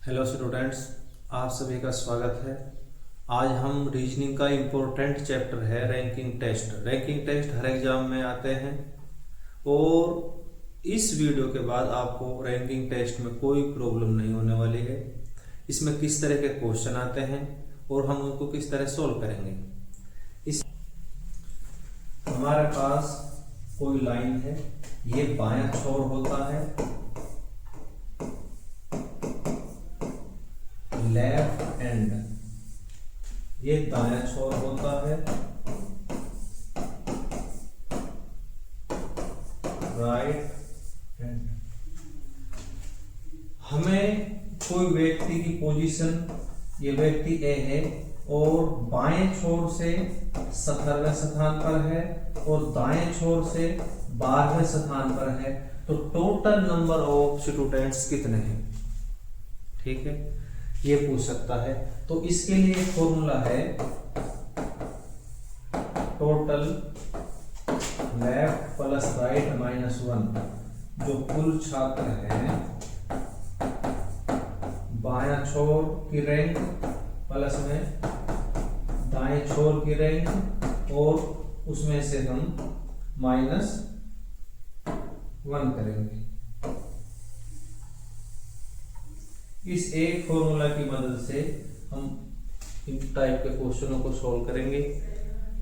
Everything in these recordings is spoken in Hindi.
हेलो स्टूडेंट्स, आप सभी का स्वागत है। आज हम रीजनिंग का इम्पोर्टेंट चैप्टर है रैंकिंग टेस्ट। रैंकिंग टेस्ट हर एग्जाम में आते हैं और इस वीडियो के बाद आपको रैंकिंग टेस्ट में कोई प्रॉब्लम नहीं होने वाली है। इसमें किस तरह के क्वेश्चन आते हैं और हम उनको किस तरह सोल्व करेंगे। इस हमारे पास कोई लाइन है, ये बायां छोर होता है, लेफ्ट एंड ये दायां छोर होता है, राइट एंड। हमें कोई व्यक्ति की पोजीशन, ये व्यक्ति ए है और बाएं छोर से 17वें स्थान पर है और दाएं छोर से 12वें स्थान पर है, तो टोटल नंबर ऑफ स्टूडेंट्स कितने हैं, ठीक है, ये पूछ सकता है। तो इसके लिए फॉर्मूला है total left plus right minus 1। जो कुल छात्र हैं बायां छोर की रैंक प्लस में दाएं छोर की रैंक और उसमें से हम माइनस 1 करेंगे। इस एक फॉर्मूला की मदद से हम इन टाइप के क्वेश्चनों को सॉल्व करेंगे।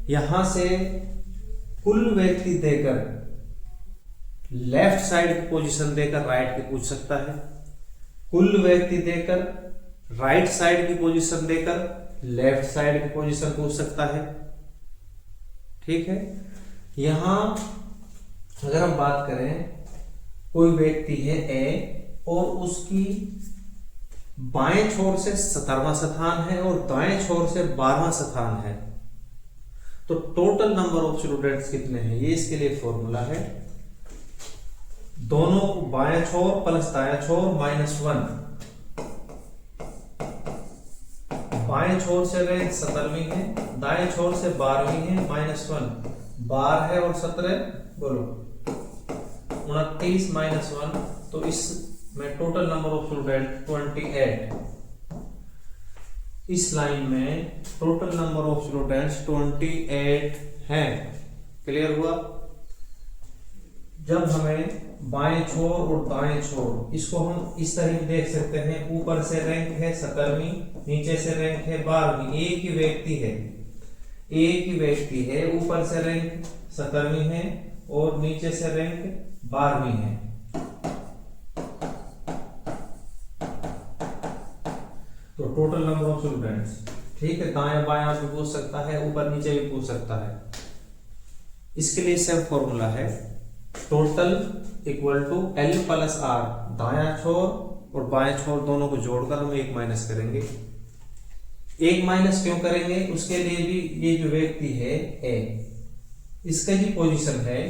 यहां से कुल व्यक्ति देकर लेफ्ट साइड की पोजीशन देकर राइट की पूछ सकता है, कुल व्यक्ति देकर राइट साइड की पोजीशन देकर लेफ्ट साइड की पोजीशन पूछ सकता है, ठीक है। यहां अगर हम बात करें, कोई व्यक्ति है ए और उसकी बाएं छोर से 17वां स्थान है और दाएं छोर से 12वां स्थान है, तो टोटल नंबर ऑफ स्टूडेंट्स कितने हैं, ये इसके लिए फॉर्मूला है दोनों बाएं छोर प्लस दाएं छोर माइनस 1। बाएं छोर से रैंक 17वीं है, दाएं छोर से 12वीं है, माइनस 1। 12 है और 17 बोलो 29 माइनस 1, तो इस में टोटल नंबर ऑफ स्टूडेंट 28। इस लाइन में टोटल नंबर ऑफ स्टूडेंट्स 28 हैं। क्लियर हुआ। जब हमें बाएं छोर और दाएं छोर, इसको हम इस तरह देख सकते हैं, ऊपर से रैंक है 17वीं, नीचे से रैंक है 12वीं। एक ही व्यक्ति है, एक ही व्यक्ति है, ऊपर से रैंक 17वीं है और नीचे से रैंक 12वीं है। तो टोटल नंबर ऑफ स्टूडेंट्स, ठीक है, दाएं बाएं भी पूछ सकता है, ऊपर नीचे भी पूछ सकता है। इसके लिए सेम फॉर्मूला है total equal to L plus R. दायां छोर और बाएं छोर दोनों को जोड़कर हम एक माइनस करेंगे। एक माइनस क्यों करेंगे, उसके लिए भी ये जो व्यक्ति है ए, इसका जी पोजीशन है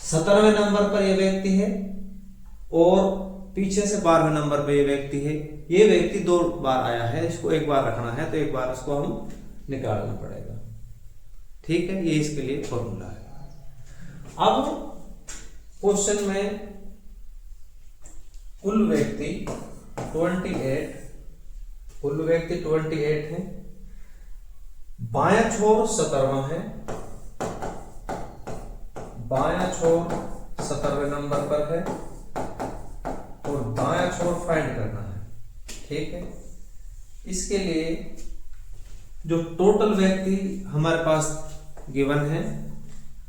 17वें नंबर पर ये व्यक्ति है और पीछे से 12वें नंबर पे ये व्यक्ति है। ये व्यक्ति 2 बार आया है, इसको एक बार रखना है, तो एक बार इसको हम निकालना पड़ेगा, ठीक है। ये इसके लिए फॉर्मूला है। अब क्वेश्चन में कुल व्यक्ति 28 है, बायां छोर 17वां है, बायां छोर 17वें नंबर पर है और दायां छोर फाइंड करना है, ठीक है। इसके लिए जो टोटल व्यक्ति हमारे पास गिवन है,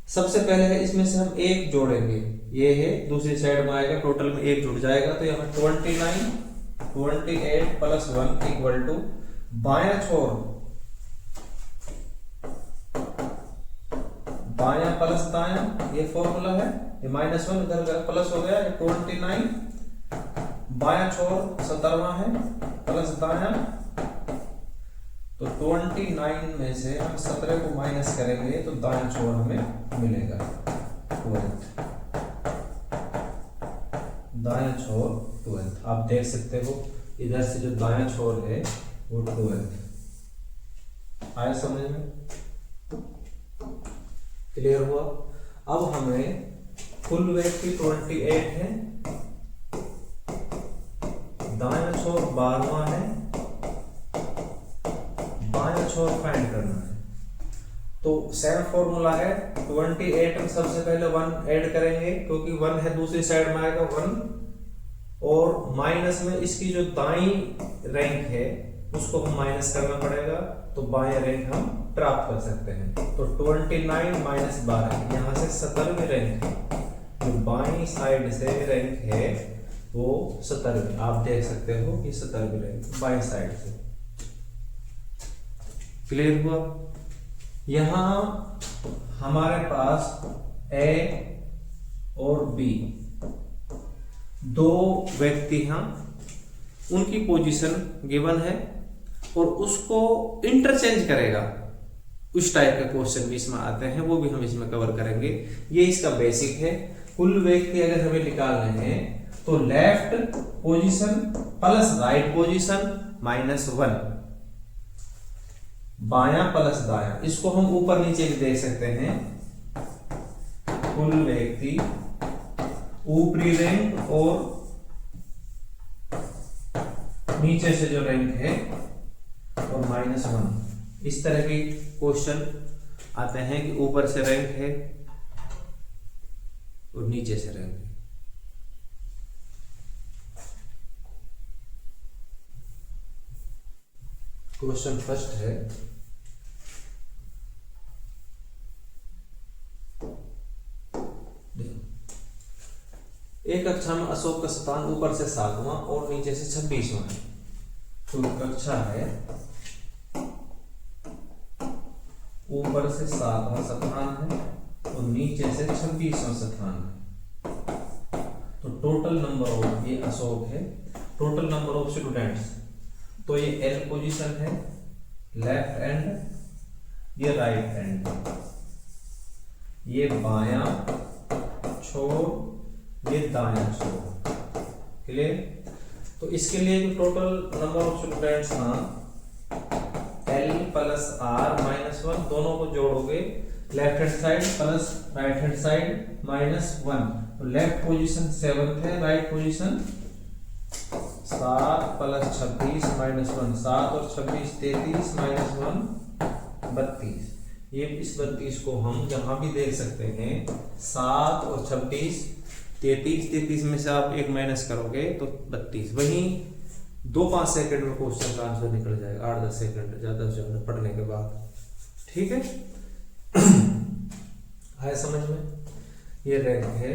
सबसे पहले है इसमें से हम एक जोड़ेंगे, ये है दूसरी साइड में आएगा, टोटल में एक जुड़ जाएगा, तो यहाँ 28 प्लस 1 इक्वल टू बायां छोर बायां प्लस दायां, ये फॉर्मूला है, ये माइनस 1 इधर प्लस हो गया, ये 29 बायां छोर 17वां है प्लस दायां, तो 29 में से हम 17 को माइनस करेंगे तो दायां छोर हमें मिलेगा 12। दायां छोर 12 आप देख सकते हो, इधर से जो दायां छोर है वो 12 आया समझ में। क्लियर हुआ। अब हमें कुल व्यक्ति 28 है, दायां छोर 12वां है, बायां छोर फाइंड करना है। तो सेम फॉर्मूला है, 28 में सबसे पहले 1 ऐड करेंगे क्योंकि 1 है, दूसरी साइड में आएगा 1, और माइनस में इसकी जो दाई रैंक है उसको हम माइनस करना पड़ेगा, तो बाएं रैंक हम प्राप्त कर सकते हैं। तो 29 माइनस 12, यहाँ से 17वीं रैंक है, जो बाई साइड से रैंक है वो 17वीं, आप देख सकते हो कि 17वीं रैंक बाई साइड से। क्लियर हुआ? यहां हमारे पास ए और बी दो व्यक्ति हैं, उनकी पोजीशन गिवन है और उसको इंटरचेंज करेगा। उस टाइप के क्वेश्चन भी इसमें आते हैं, वो भी हम इसमें कवर करेंगे। ये इसका बेसिक है। कुल व्यक्ति अगर हमें निकालने हैं तो left position plus right position minus 1, बायां प्लस दायां, इसको हम ऊपर नीचे भी देख सकते हैं। कुल व्यक्ति ऊपरी रैंक और नीचे से जो रैंक है और माइनस 1, इस तरह के क्वेश्चन आते हैं कि ऊपर से रैंक है और नीचे से रैंक है। क्वेश्चन फर्स्ट है, एक कक्षा में अशोक का स्थान ऊपर से 7वां और नीचे से 26वां है। तो कक्षा है, ऊपर से 7वां स्थान है और नीचे से 26वां स्थान है। तो टोटल नंबर ऑफ, ये अशोक है, टोटल नंबर ऑफ स्टूडेंट्स, तो ये एल पोजीशन है, लेफ्ट एंड, ये राइट एंड, ये बायां छोर, ये दायां छोर। क्लियर? तो इसके लिए जो टोटल नंबर ऑफ स्टूडेंट्स था एल प्लस आर माइनस 1, दोनों को जोड़ोगे left hand side plus right hand side minus 1। तो लेफ्ट पोजीशन 7 है, राइट पोजीशन 7 प्लस 26 माइनस 1, 7 और 26 33 माइनस 1 32। ये इस 32 को हम जहां भी देख सकते हैं, 7 और 26 33 में से आप एक माइनस करोगे तो 32, वहीं 2-5 सेकंड में क्वेश्चन का आंसर निकल जाएगा, 8-10 सेकंड ज्यादा से ज्यादा पढ़ने के बाद। ठीक है? आया समझ में? ये रैंक है,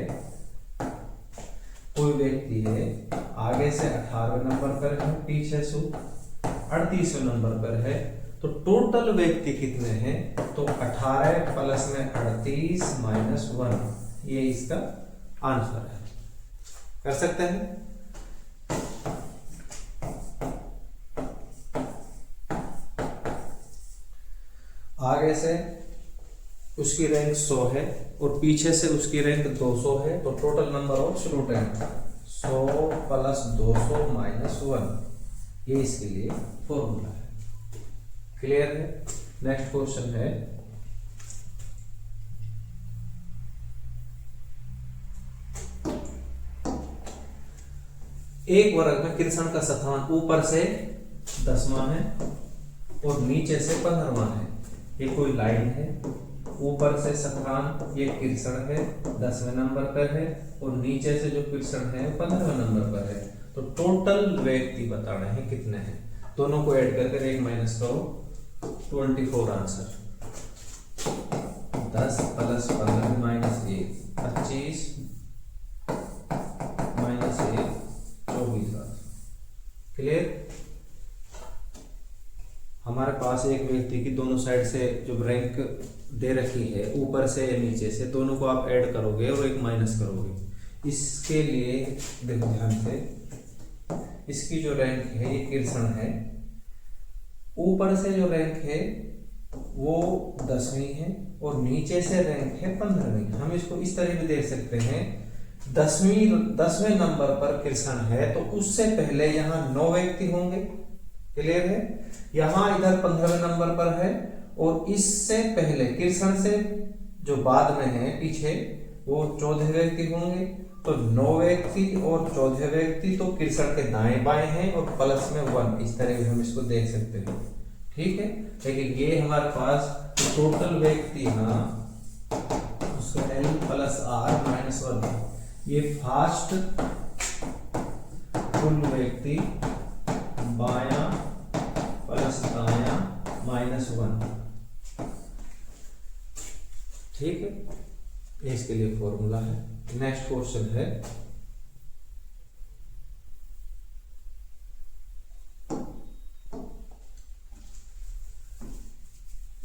कोई व्यक्ति है आगे से 18वें नंबर पर है, पीछे से 38वें नंबर पर है, तो टोटल व्यक्ति कितने हैं? तो 18 प्लस में 38 माइनस 1, ये इसका आंसर है। कर सकते हैं? आगे से उसकी रैंक 100 है और पीछे से उसकी रैंक 200 है, तो total number of student 100 plus 200 minus 1, ये इसके लिए फॉर्मूला है। क्लियर है? नेक्स्ट क्वेश्चन है, एक वर्ग में कृष्ण का स्थान ऊपर से 10वां है और नीचे से 15वां है। ये कोई लाइन है, ऊपर से स्थान ये कृष्ण है 10वें नंबर पर है और नीचे से जो कृष्ण है 15वें नंबर पर है। तो टोटल व्यक्ति बताना है कितने हैं, दोनों को ऐड करके एक माइनस करो, 24 answer. 10 plus 15 minus 1 25 minus 1 24। Clear? हमारे पास एक व्यक्ति की दोनों साइड से जो रैंक दे रखी है, ऊपर से या नीचे से, दोनों को आप ऐड करोगे और एक माइनस करोगे। इसके लिए देखो ध्यान से, इसकी जो रैंक है ये कृष्ण है, ऊपर से जो रैंक है वो 10वीं है और नीचे से रैंक है 15वीं। हम इसको इस तरह भी देख सकते हैं, 10वें नंबर पर कृष्ण है तो उससे पहले यहाँ 9 व्यक्ति होंगे। क्लियर है? यहाँ इधर 15वें नंबर पर है और इससे पहले कृष्ण से जो बाद में है पीछे, वो 14 व्यक्ति होंगे। तो 9 व्यक्ति और 14 व्यक्ति तो किरसण के दाएं बाएं हैं और प्लस में 1, इस तरह भी हम इसको देख सकते हैं। ठीक है, लेकिन ये हमारे पास टोटल व्यक्ति ना उसका L प्लस R माइनस 1, ये फास्ट कुल व्यक्ति बाया प्लस दाया माइनस 1। ठीक है, इसके लिए फॉर्मूला है। नेक्स्ट क्वेश्चन है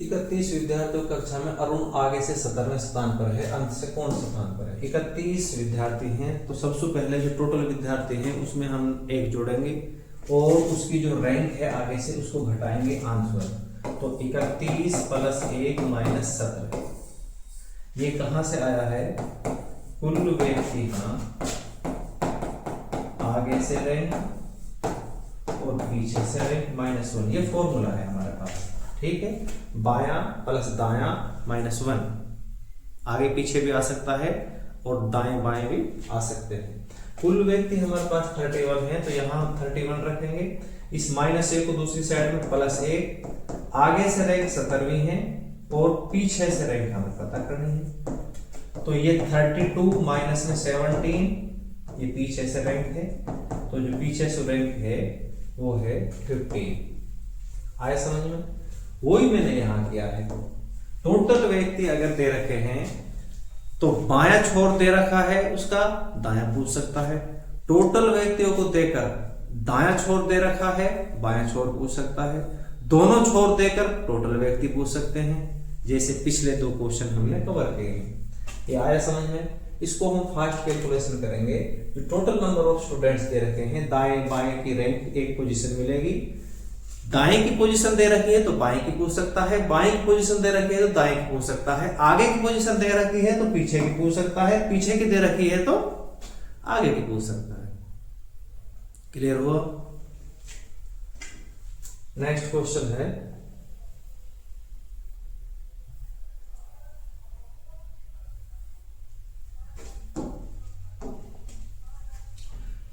इकतीस विद्यार्थियों कक्षा में अरुण आगे से 17वें स्थान पर है, अंत से कौन स्थान पर है? 31 विद्यार्थी हैं, तो सबसे पहले जो टोटल विद्यार्थी हैं उसमें हम एक जोड़ेंगे और उसकी जो रैंक है आगे से उसको घटाएंगे आंसर। तो 31 प्लस 1 माइनस 17, ये कहां से आया है? कुल व्यक्ति का आगे से रैंक और पीछे से रैंक माइनस 1, ये फॉर्मूला है हमारे पास। ठीक है, बाया प्लस दाया माइनस 1, आगे पीछे भी आ सकता है और दाएं बाएं भी आ सकते हैं। कुल व्यक्ति हमारे पास 31 है, तो यहां हम 31 रखेंगे। इस माइनस 1 को दूसरी साइड में प्लस 1, आगे से रैंक 17वीं है और पीछे से रैंक हमें पता करनी है। तो ये 32 माइनस में 17, ये पीछे से रैंक है, तो जो पीछे से रैंक है वो है 15। आया समझ में? वही मैंने यहां किया है। टोटल व्यक्ति अगर दे रखे हैं तो बायां छोर दे रखा है, उसका दायां पूछ सकता है। टोटल व्यक्तियों को देकर दायां छोर दे रखा है, बायां छोर पूछ सकता है। दोनों छोर देकर टोटल व्यक्ति पूछ सकते हैं, जैसे पिछले 2 क्वेश्चन हमने कवर किए हैं। ये आया समझ में? इसको हम फास्ट कैलकुलेशन करेंगे। जो total number of students they रखे हैं, दाएं बाएं की रैंक एक पोजीशन मिलेगी। दाएं की पोजीशन दे रखी है तो बाएं की पूछ सकता है, बाएं की पोजीशन दे रखी है तो दाएं की पूछ सकता है, आगे की पोजीशन दे रखी है तो पीछे की पूछ सकता है, पीछे की दे रखी है तो आगे की पूछ सकता है। क्लियर हुआ? नेक्स्ट क्वेश्चन है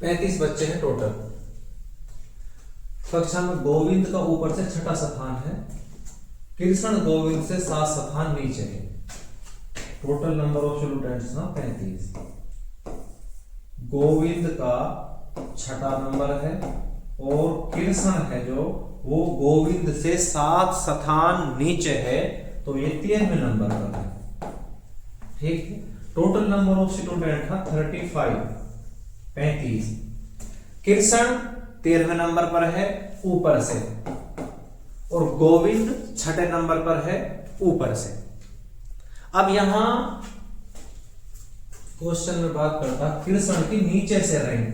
पैंतीस बच्चे हैं टोटल। कक्षा में गोविंद का ऊपर से 6ठा स्थान है, कृष्ण गोविंद से 7 स्थान नीचे है। टोटल नंबर ऑफ स्टूडेंट्स ना 35। गोविंद का 6ठा नंबर है और कृष्ण है जो वो गोविंद से 7 स्थान नीचे है, तो ये 13वें नंबर पर है। ठीक है, टोटल नंबर ऑफ स्टूडेंट था 35। कृष्ण 13वें नंबर पर है ऊपर से और गोविंद 6ठे नंबर पर है ऊपर से। अब यहां क्वेश्चन में बात करता कृष्ण की नीचे से रैंक।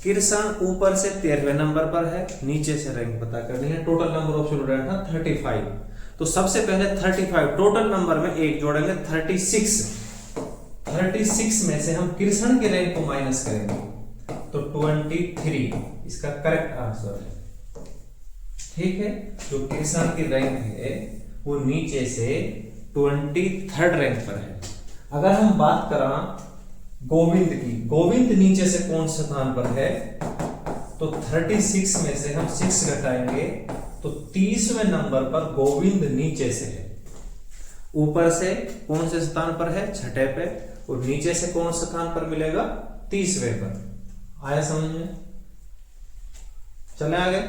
कृष्ण ऊपर से 13वें नंबर पर है, नीचे से रैंक पता करनी है। टोटल नंबर ऑफ स्टूडेंट था 35, तो सबसे पहले 35 टोटल नंबर में एक जोड़ेंगे 36 में से हम कृष्ण के रैंक को माइनस करेंगे तो 23 इसका करेक्ट आंसर है। ठीक है, जो कृष्ण की रैंक है वो नीचे से 23rd रैंक पर है। अगर हम बात करें गोविंद की, गोविंद नीचे से कौन से स्थान पर है, तो 36 में से हम 6 घटाएंगे तो 30वें नंबर पर गोविंद नीचे से है। ऊपर से कौन से स्थान पर है? 6ठे पे, और नीचे से कौन से स्थान पर मिलेगा? 30वें पर। आया समझ में? चले आगे।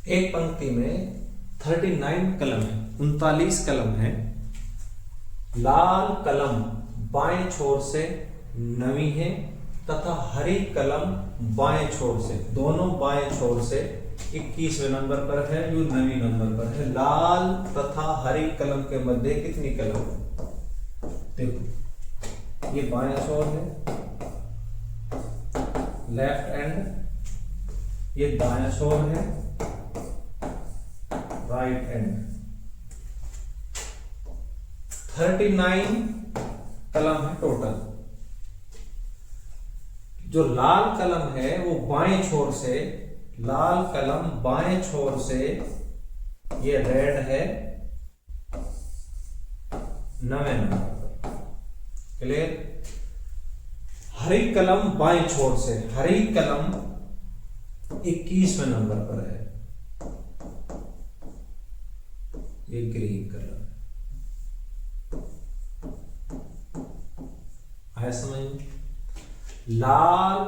एक पंक्ति में 39 कलम है, 39 कलम है। लाल कलम बाएं छोर से 9वीं है तथा हरी कलम बाएं छोर से, दोनों बाएं छोर से 21वें नंबर पर है, जो 9वीं नंबर पर है। लाल तथा हरी कलम के मध्य कितनी कलम है? देखो, ये बाएं छोर है लेफ्ट एंड, ये दायां छोर है राइट एंड। 39 कलम है टोटल। जो लाल कलम है वो बाएं छोर से लाल कलम बाएं छोर से, ये रेड है 9वें नंबर पर। क्लियर। हरी कलम बाएं छोर से, हरी कलम 21वें नंबर पर है, ये ग्रीन कलर है। आया समझ में? लाल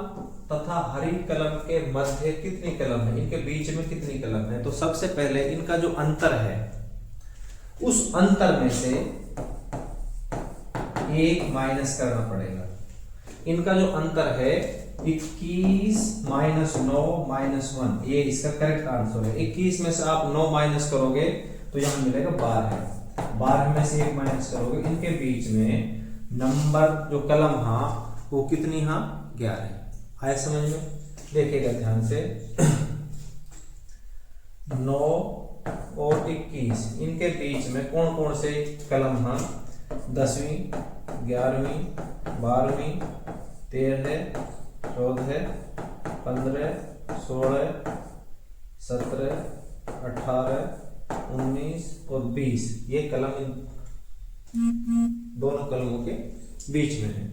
तथा हरी कलम के मध्य कितनी कलम है, इनके बीच में कितनी कलम है? तो सबसे पहले इनका जो अंतर है, उस अंतर में से एक माइनस करना पड़ेगा। इनका जो अंतर है 21 माइनस 9 माइनस 1, ये इसका करेक्ट आंसर है। 21 में से आप 9 माइनस करोगे तो यहां मिलेगा 12। 12 में से 1 माइनस करोगे, इनके बीच में नंबर जो कलम वो कितनी 11। आया समझ में? देखिएगा ध्यान से। 9 और 21 इनके बीच में कौन कौन से कलम 10वीं 11वीं 12वीं 13 14 15 16 17 18 19 और 20, ये कलम दोनों कलमों के बीच में है।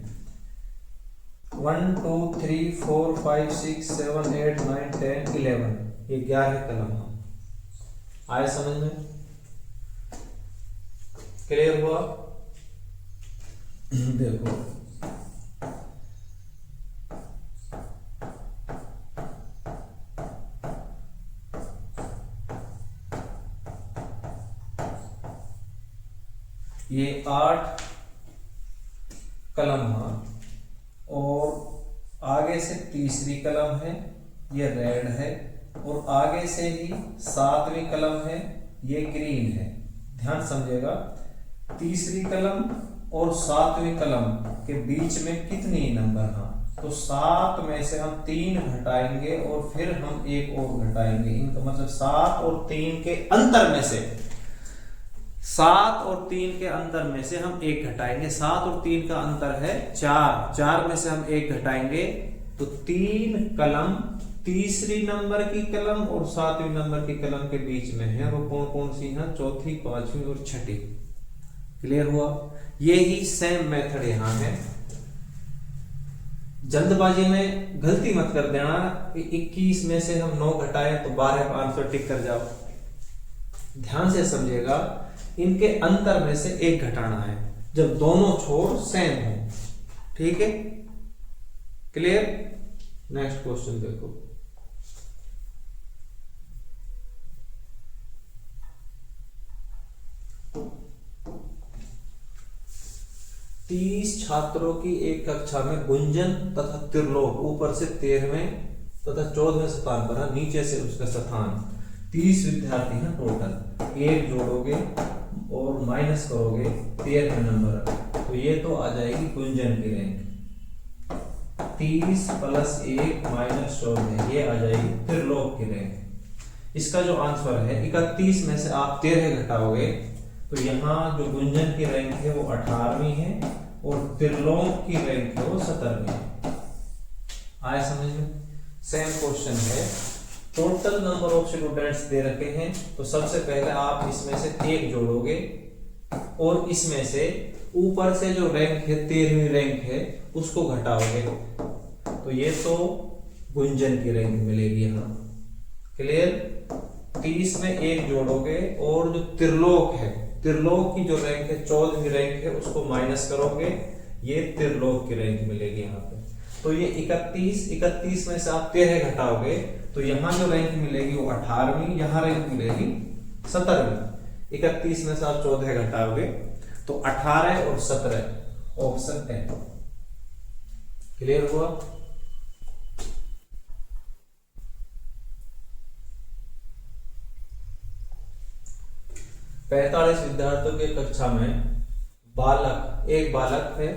1 2 3 4 5 6 7 8 9 10 11, ये 11 कलम है। आया समझ में? क्लियर हुआ? देखो ये 8 कलम है और आगे से तीसरी कलम है, ये रेड है, और आगे से ही 7वीं कलम है, ये ग्रीन है। ध्यान समझिएगा, तीसरी कलम और 7वीं कलम के बीच में कितनी नंबर हैं? तो 7 में से हम 3 घटाएंगे और फिर हम एक और घटाएंगे। इनका मतलब 7 और 3 के अंतर में से, 7 और 3 के अंतर में से हम 1 घटाएंगे। 7 और 3 का अंतर है 4, 4 में से हम 1 घटाएंगे तो 3 कलम तीसरी नंबर की कलम और 7वीं नंबर की कलम के बीच में है। वो कौन कौन सी हैं? चौथी, 5वीं और 6ठी। क्लियर हुआ? ये ही सेम मेथड यहां है। जल्दबाजी में गलती मत कर देना कि 21 में से हम 9 घटाएं तो 12 का आंसर टिक कर जाओ। ध्यान से समझिएगा, इनके अंतर में से 1 घटाना है जब दोनों छोर सेम हो। ठीक है? क्लियर? नेक्स्ट क्वेश्चन देखो। तीस छात्रों की एक कक्षा में गुंजन तथा त्रिलोक ऊपर से 13वें तथा 14वें स्थान पर है, नीचे से उसका स्थान। 30 विद्यार्थी हैं टोटल। 1 जोड़ोगे और माइनस करोगे 13वें नंबर, तो ये तो आ जाएगी गुंजन की रैंक। 30 प्लस 1 माइनस 14, ये आ जाएगी त्रिलोक की रैंक। इसका जो आंसर है 31 में से आप 13 घटाओगे तो यहाँ जो गुंजन की रैंक है वो 18वीं है और त्रिलोक की रैंक है वो 17वीं है। आया समझ में? सेम क्वेश्चन है। Total number of students they रखे हैं, तो सबसे पहले आप इसमें से 1 जोड़ोगे और इसमें से ऊपर से जो रैंक है 13वीं रैंक है उसको घटाओगे, तो ये तो गुंजन की रैंक मिलेगी यहाँ। क्लियर? 30 में 1 जोड़ोगे और जो त्रिलोक है, त्रिलोक की जो रैंक है 14वीं रैंक है उसको माइनस करोगे, ये त्रिलोक की रैंक मिलेगी यहाँ पे। तो ये 31 में से आप 13 घटाओगे तो यहाँ जो रैंक मिलेगी वो 18वीं, यहाँ रैंक मिलेगी 17वीं। 31 में से आप 14 घटाओगे तो 18 और 17, ऑप्शन है। क्लियर हुआ? पैंतालीस विद्यार्थियों की कक्षा में एक बालक है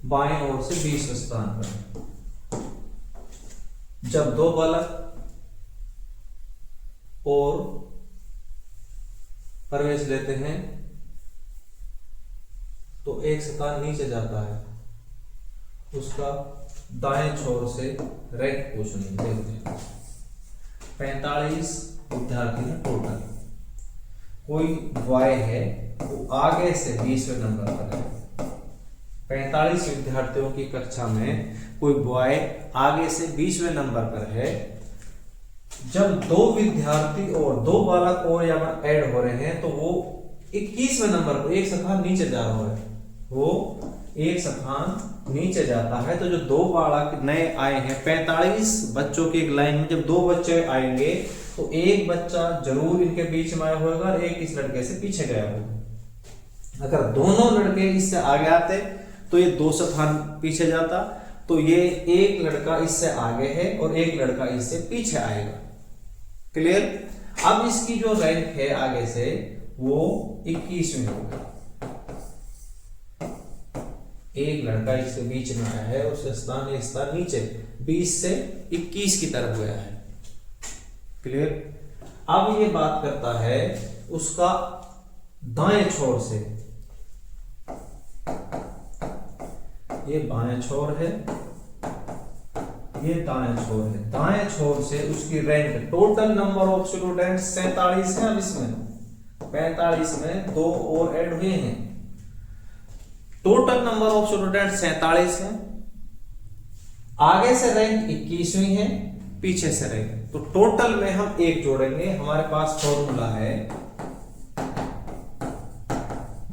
बाएं ओर से 20वें स्थान पर। जब 2 बालक और प्रवेश लेते हैं तो 1 स्थान नीचे जाता है, उसका दाएं छोर से रैंक पूछनी। देखते हैं 45 विद्यार्थी है टोटल। कोई बॉय है वो आगे से 20वें नंबर पर है। 45 विद्यार्थियों की कक्षा में कोई बॉय आगे से 20वें नंबर पर है। जब 2 विद्यार्थी और 2 बालक और यहाँ ऐड हो रहे हैं तो वो 21वें नंबर पर एक स्थान नीचे जा रहा है, वो एक स्थान नीचे जाता है। तो जो 2 बालक नए आए हैं, 45 बच्चों की एक लाइन में जब 2 बच्चे आएंगे तो एक बच्चा जरूर इनके बीच में आया होगा और एक इस लड़के से पीछे गया होगा। अगर दोनों लड़के इससे आगे आते तो ये 2 स्थान पीछे जाता, तो ये एक लड़का इससे आगे है और एक लड़का इससे पीछे आएगा। क्लियर? अब इसकी जो रैंक है आगे से वो 21वीं होगी। एक लड़का इसके बीच में आया है, उसका स्थान एक स्थान नीचे 20 से 21 की तरफ गया है। क्लियर? अब ये बात करता है उसका दाएं छोर से, ये बाएं छोर है, ये दाएं छोर है। दाएं छोर से उसकी rank, total number of students 47 है। अब इसमें 45 में 2 और ऐड हुए हैं, टोटल नंबर ऑफ स्टूडेंट्स 47 है। आगे से रैंक 21वीं है, पीछे से रैंक, तो टोटल में हम 1 जोड़ेंगे। हमारे पास फॉर्मूला है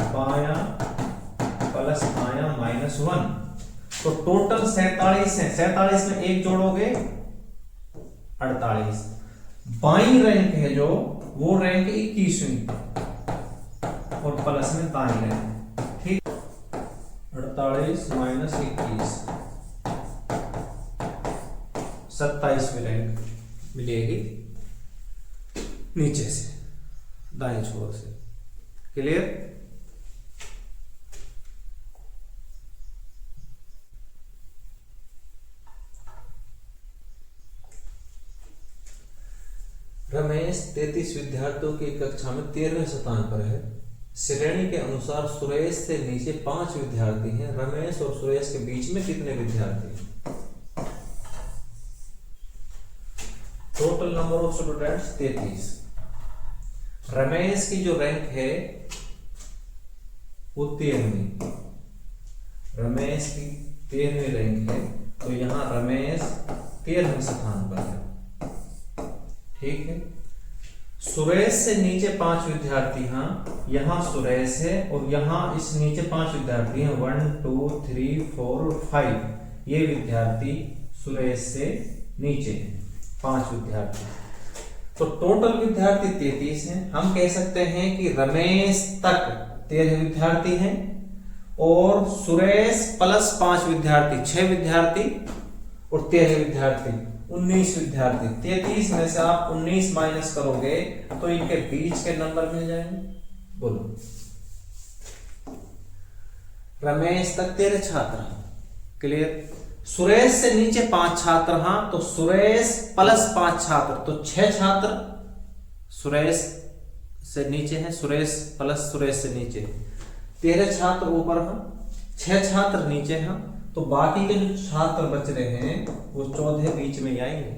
बायां प्लस दायां -1, तो टोटल 47 है। 47 में 1 जोड़ोगे 48। बाईं रैंक है जो, वो रैंक 21वीं और प्लस में दाईं रैंक, ठीक। 48 माइनस 21 27वीं रैंक मिलेगी नीचे से, दाएं छोर से। क्लियर? रमेश 33 विद्यार्थियों की कक्षा में 13वें स्थान पर है। श्रेणी के अनुसार सुरेश से नीचे 5 विद्यार्थी हैं। रमेश और सुरेश के बीच में कितने विद्यार्थी हैं? Total number of students 33। Ramesh की जो रैंक है वो 13वीं, रमेश की 13वीं रैंक है, तो यहां रमेश 13वें स्थान पर है। ठीक है। सुरेश से नीचे 5 विद्यार्थी, हाँ यहां सुरेश है और यहां इस नीचे 5 विद्यार्थी हैं, 1 2 3 4 और 5। ये विद्यार्थी सुरेश से नीचे हैं, 5 विद्यार्थी। तो टोटल विद्यार्थी 33 हैं। हम कह सकते हैं कि रमेश तक 13 विद्यार्थी हैं और सुरेश प्लस 5 विद्यार्थी 6 विद्यार्थी और 13 विद्यार्थी 19 विद्यार्थी। 33 में से आप 19 माइनस करोगे तो इनके बीच के नंबर मिल जाएंगे। बोलो, रमेश तक 13 छात्र। क्लियर? सुरेश से नीचे 5 छात्र, हाँ तो सुरेश प्लस 5 छात्र, तो 6 छात्र सुरेश से नीचे हैं, सुरेश प्लस सुरेश से नीचे 13 छात्र ऊपर हैं, 6 छात्र नीचे हैं, तो बाकी के जो छात्र बच रहे हैं वो 14 बीच में आएंगे।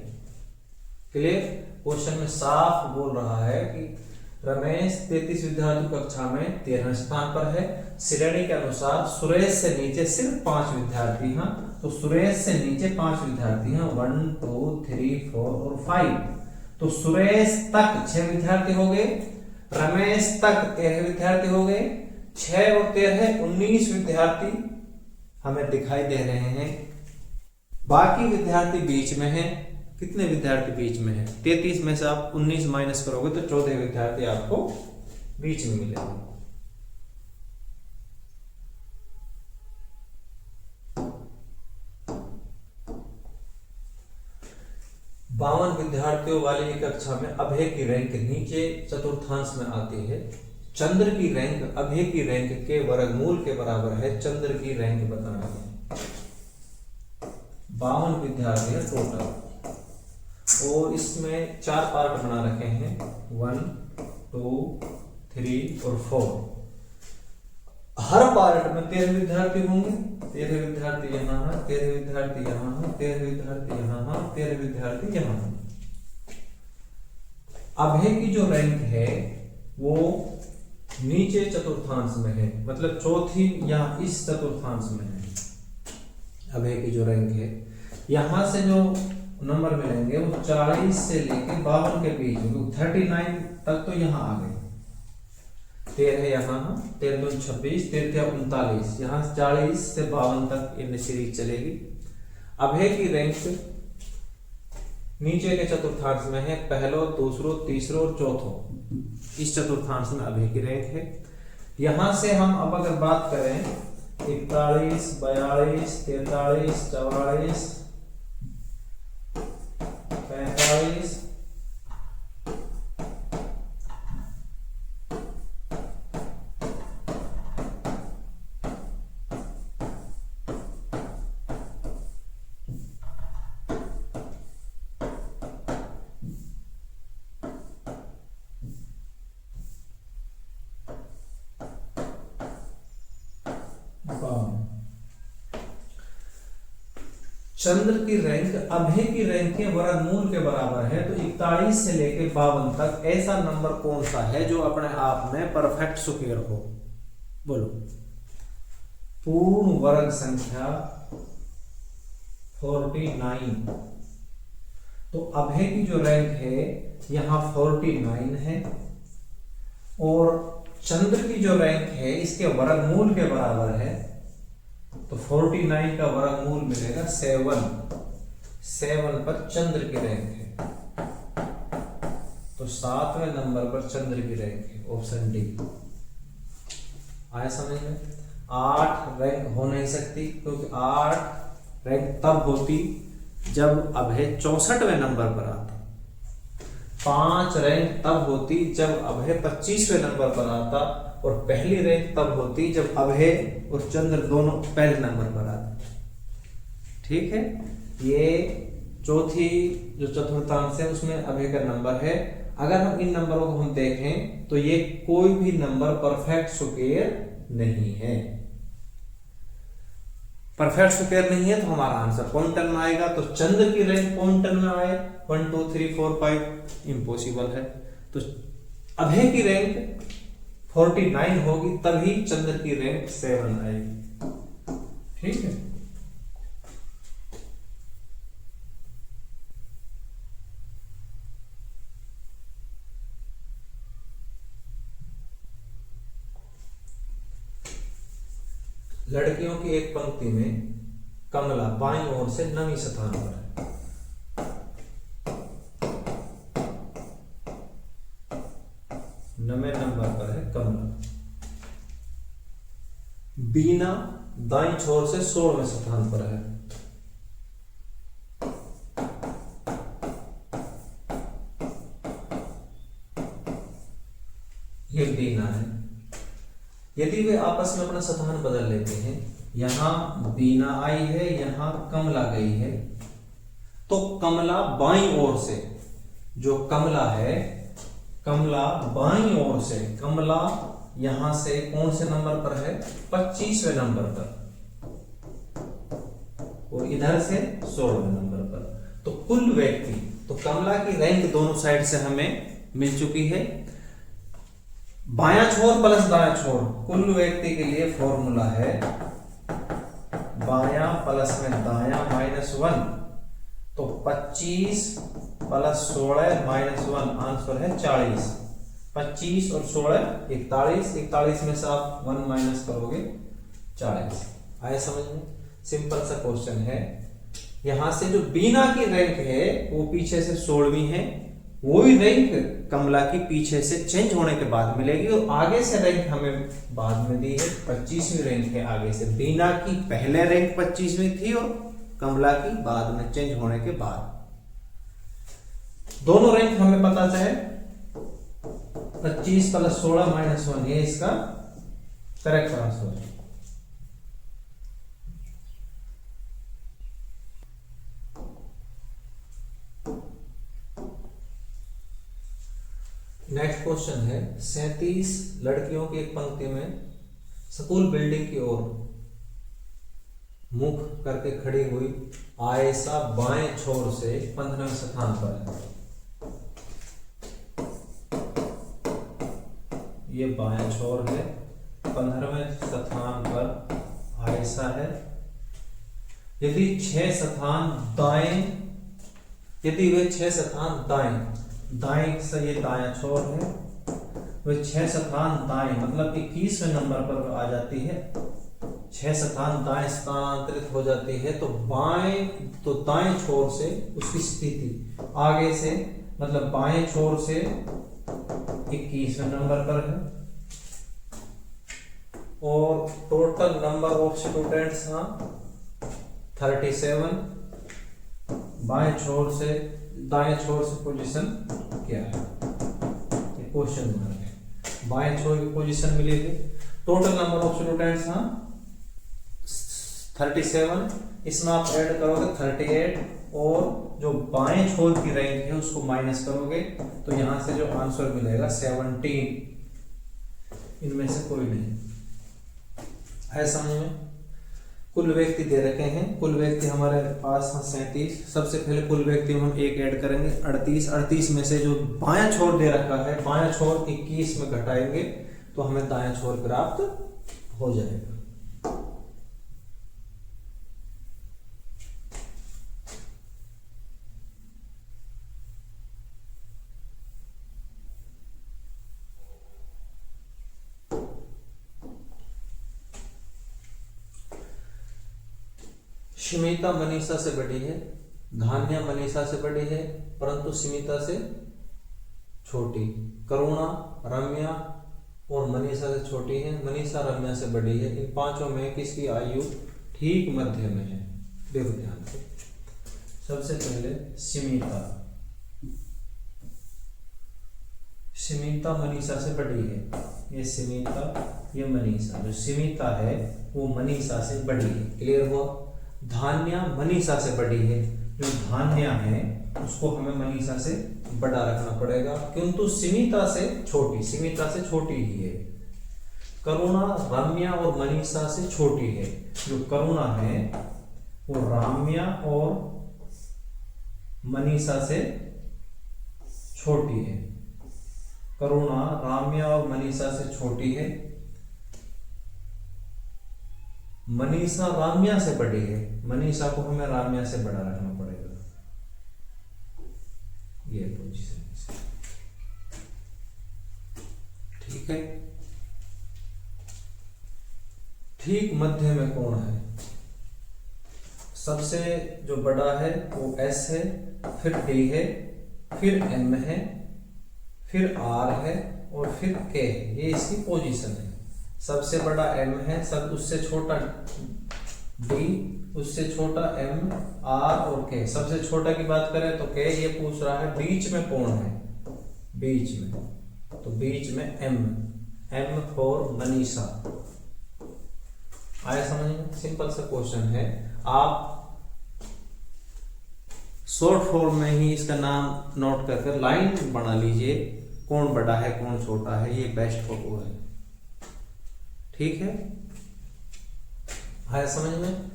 क्लियर? क्वेश्चन में साफ बोल रहा है कि रमेश 33 विद्यार्थी कक्षा में 13वें स्थान पर है। श्रेणी के अनुसार सुरेश से नीचे सिर्फ 5 विद्यार्थी हैं, तो सुरेश से नीचे 5 विद्यार्थी हैं, 1 2 3 4 और 5। तो सुरेश तक 6 विद्यार्थी हो गए, रमेश तक 13 विद्यार्थी हो गए, 6 और 13 19 विद्यार्थी हमें दिखाई दे रहे हैं। बाकी विद्यार्थी बीच में हैं। कितने विद्यार्थी बीच में हैं? 33 में से आप 19 माइनस करोगे तो 14 विद्यार्थी आपको बीच में मिलेंगे। 52 विद्यार्थियों वाली कक्षा में अभय की रैंक नीचे चतुर्थांश में आती है। चंद्र की रैंक अभय की रैंक के वर्गमूल के बराबर है। चंद्र की रैंक बताना है। 52 विद्यार्थी है टोटल और इसमें 4 पार्ट बना रखे हैं, 1 2 3 और 4। हर पार्ट में 13 विद्यार्थी होंगे। 13 विद्यार्थी यहाँ है, 13 विद्यार्थी यहाँ है, 13 विद्यार्थी यहाँ है, 13 विद्यार्थी यहाँ है। अभय की जो रैंक है वो नीचे चतुर्थांश में है, मतलब चौथी या इस चतुर्थांश में है। अभय की जो रैंक है, यहां से जो नंबर मिलेंगे वो 40 से लेके 52 के बीच में, 39 तक तो यहाँ आ गए। 13 यहाँ, 13 दूनी 26, 13 39, यहाँ 40 से 52 तक इन सीरीज चलेगी। अभय की रैंक नीचे के चतुर्थांश में है, पहलो, दूसरो, तीसरो और चौथो, इस चतुर्थांश में अभय की रैंक है। यहां से हम अब अगर बात करें 41, 42, 43, 44, 45, चंद्र की रैंक अभय की रैंक के वर्गमूल के बराबर है, तो 41 से लेकर 52 तक ऐसा नंबर कौन सा है जो अपने आप में परफेक्ट स्क्वायर हो? बोलो। पूर्ण वर्ग संख्या 49। तो अभय की जो रैंक है यहां 49 है, और चंद्र की जो रैंक है इसके वर्गमूल के बराबर है, तो 49 का वर्गमूल मिलेगा 7 पर चंद्र की रैंक है, तो 7वें नंबर पर चंद्र की रैंक है, ऑप्शन डी। आया समझ में? 8 रैंक हो नहीं सकती, क्योंकि 8 रैंक तब होती जब अभय 64वें नंबर पर आता। 5 रैंक तब होती जब अभय 25वें नंबर पर आता, और पहली रैंक तब होती जब अभय और चंद्र दोनों पहले नंबर पर आते। ठीक है, ये चौथी जो चतुर्थांश है उसमें अभय का नंबर है। अगर हम इन नंबरों को हम देखें तो ये कोई भी नंबर परफेक्ट स्क्वायर नहीं है। परफेक्ट स्क्वायर नहीं है तो हमारा आंसर क्वांटम में आएगा। तो चंद्र की रैंक क्वांटम में आए 1 2 3 4 5 इम्पॉसिबल है। तो अभय की रैंक 49 होगी, तभी चंद्र की रैंक 7 आएगी। ठीक है, लड़कियों की एक पंक्ति में कमला बाईं ओर से 9वें स्थान पर है। नंबर पर है कमला। बीना दाईं छोर से 16वें स्थान पर है। ये बीना है। यदि वे आपस में अपना स्थान बदल लेते हैं, यहां बीना आई है, यहां कमला गई है, तो कमला बाईं ओर से, जो कमला है, कमला बाईं ओर से, कमला यहां से कौन से नंबर पर है? 25वें नंबर पर, और इधर से 16वें नंबर पर। तो कुल व्यक्ति, तो कमला की रैंक दोनों साइड से हमें मिल चुकी है। बायां छोर प्लस दायां छोर, कुल व्यक्ति के लिए फॉर्मूला है बायां प्लस में दायां -1, तो 25 प्लस 16 -1, आंसर है 40। 25 और 16 41, 41 में से आप 1 माइनस करोगे 40। आए समझ में? सिंपल सा क्वेश्चन है। यहां से जो बीना की रैंक है वो पीछे से 16वीं है, वही रैंक कमला की पीछे से चेंज होने के बाद मिलेगी, और आगे से रैंक हमें बाद में दी है 25वीं रैंक है आगे से। बीना की पहले रैंक 25वीं थी और कमला की बाद में चेंज होने के बाद। दोनों रैंक हमें पता है 25 प्लस 16 -1, ये इसका करेक्ट आंसर है। नेक्स्ट क्वेश्चन है 37 लड़कियों की एक पंक्ति में स्कूल बिल्डिंग की ओर मुख करके खड़ी हुई आयशा बाएं छोर से 15वें स्थान पर है। ये बायां छोर है, 15वें स्थान पर आयशा है। यदि 6 स्थान दाएं, यदि वे 6 स्थान दाएं से ये दायां छोर है, वे 6 स्थान दाएं मतलब 21वें नंबर पर आ जाती है, 6 स्थान दाएं स्थानांतरित हो जाती है, तो दाएं छोर से उसकी स्थिति आगे से मतलब बाएं छोर से 21वें नंबर पर है। और टोटल नंबर ऑफ स्टूडेंट्स 37। बाएं छोर से दाएं छोर से पोजीशन क्या है, ये क्वेश्चन मार्क है। बाएं छोर की पोजीशन मिलेगी। टोटल नंबर ऑफ स्टूडेंट्स 37, इसमें आप ऐड करोगे 38 और जो बाएं छोर की रैंक है उसको माइनस करोगे तो यहां से जो आंसर मिलेगा 17। इनमें से कोई नहीं है। समझ में? कुल व्यक्ति दे रखे हैं, कुल व्यक्ति हमारे पास 37। सबसे पहले कुल व्यक्ति में हम एक ऐड करेंगे 38। 38 में से जो बायां छोर दे रखा है, बायां छोर 21 में घटाएंगे तो हमें दायां छोर प्राप्त हो जाएगा। स्मिता मनीषा से बड़ी है, धान्या मनीषा से बड़ी है परंतु स्मिता से छोटी। करुणा रम्या और मनीषा से छोटी है, मनीषा रम्या से बड़ी है। इन पांचों में किसकी आयु ठीक मध्य में है? देखो ध्यान से। सबसे पहले स्मिता मनीषा से बड़ी है। ये स्मिता, ये मनीषा। जो स्मिता है वो मनीषा से बड़ी है। क्लियर हुआ? धान्या मनीषा से बड़ी है, जो धान्या है उसको हमें मनीषा से बड़ा रखना पड़ेगा, किंतु स्मिता से छोटी ही है। करुणा रम्या और मनीषा से छोटी है। जो करुणा है वो राम्या और मनीषा से छोटी है। करुणा राम्या और मनीषा से छोटी है। मनीषा राम्या से बड़ी है, मनीषा को हमें राम्या से बड़ा रखना पड़ेगा। ये पोजीशन ठीक है। ठीक मध्य में कौन है? सबसे जो बड़ा है वो S है, फिर D है, फिर M है, फिर R है और फिर K है। ये इसकी पोजीशन है। सबसे बड़ा M है, सब उससे छोटा D, उससे छोटा M, R और K। सबसे छोटा की बात करें तो K। ये पूछ रहा है बीच में कौन है? बीच में, तो बीच में M फॉर मनीषा। आया समझ में? सिंपल सा क्वेश्चन है। आप शॉर्ट फॉर्म में ही इसका नाम नोट करके लाइन बना लीजिए, कौन बड़ा है कौन छोटा है। ये बेस्ट फोटो है। ठीक है? आया समझ में?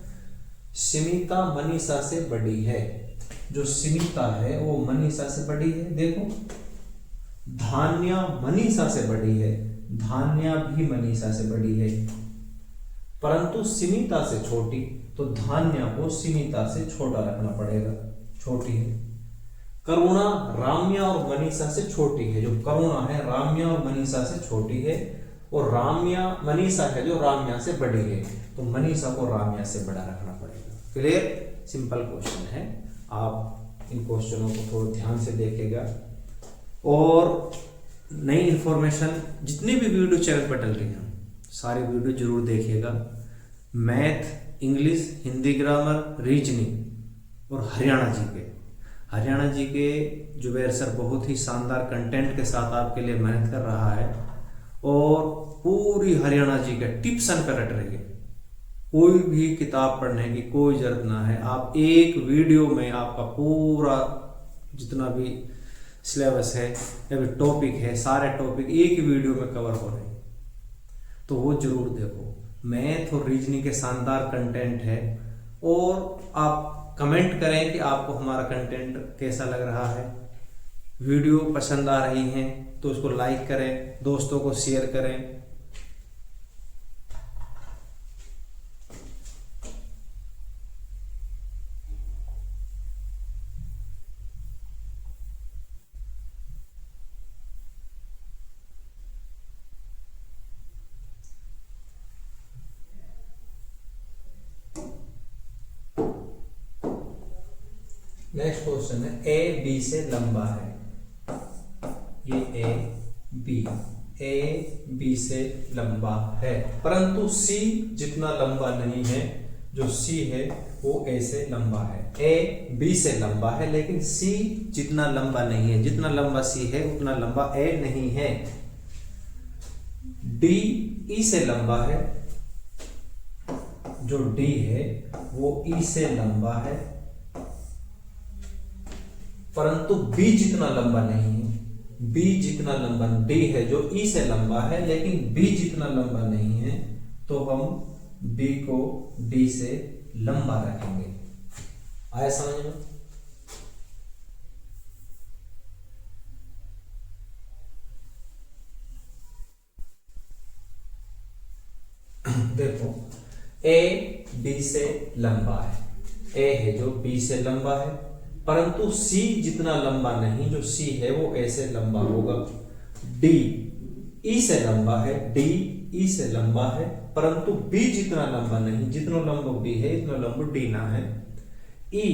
स्मिता मनीषा से बड़ी है। जो स्मिता है वो मनीषा से बड़ी है। देखो, धान्या मनीषा से बड़ी है, धान्या भी मनीषा से बड़ी है, परंतु स्मिता से छोटी, तो धान्या को स्मिता से छोटा रखना पड़ेगा, छोटी है। करुणा राम्या और मनीषा से छोटी है। जो करुणा है राम्या और मनीषा से छोटी है, और राम्या मनीषा है जो राम्या से बड़ी है, तो मनीषा को राम्या से बड़ा रखना पड़ेगा। क्लियर? सिंपल क्वेश्चन है। आप इन क्वेश्चनों को थोड़ा ध्यान से देखिएगा और नई इंफॉर्मेशन जितनी भी वीडियो चैनल पर डल रही हैं सारी वीडियो जरूर देखिएगा। Math, English, Hindi grammar, reasoning और हरियाणा जी के जुबैर सर बहुत ही शानदार कंटेंट के साथ आपके लिए मेहनत कर रहा है और पूरी हरियाणा जी का टिप्स एंड करेक्ट रहेगी। कोई भी किताब पढ़ने की कोई जरूरत ना है। आप एक वीडियो में आपका पूरा जितना भी सिलेबस है या फिर टॉपिक है, सारे टॉपिक एक ही वीडियो में कवर हो रहे हैं, तो वो जरूर देखो। मैथ और रीजनिंग के शानदार कंटेंट है और आप कमेंट करें कि आपको हमारा कंटेंट कैसा लग रहा है। वीडियो पसंद आ रही है तो उसको लाइक करें, दोस्तों को शेयर करें। नेक्स्ट क्वेश्चन है, ए बी से लंबा है। ये ए बी से लंबा है, परंतु सी जितना लंबा नहीं है। जो सी है वो ए से लंबा है। ए बी से लंबा है लेकिन सी जितना लंबा नहीं है। जितना लंबा सी है उतना लंबा ए नहीं है। डी ई से लंबा है। जो डी है वो ई से लंबा है, परंतु बी जितना लंबा नहीं है। बी जितना लंबा, डी है जो ई से लंबा है लेकिन बी जितना लंबा नहीं है, तो हम बी को डी से लंबा रखेंगे। आया समझ में? देखो, ए बी से लंबा है। ए है जो बी से लंबा है, परंतु सी जितना लंबा नहीं। जो सी है वो ए से लंबा होगा। डी ई से लंबा है। डी ई से लंबा है, परंतु बी जितना लंबा नहीं। जितना लंबा बी है इतना लंबा डी ना है। ई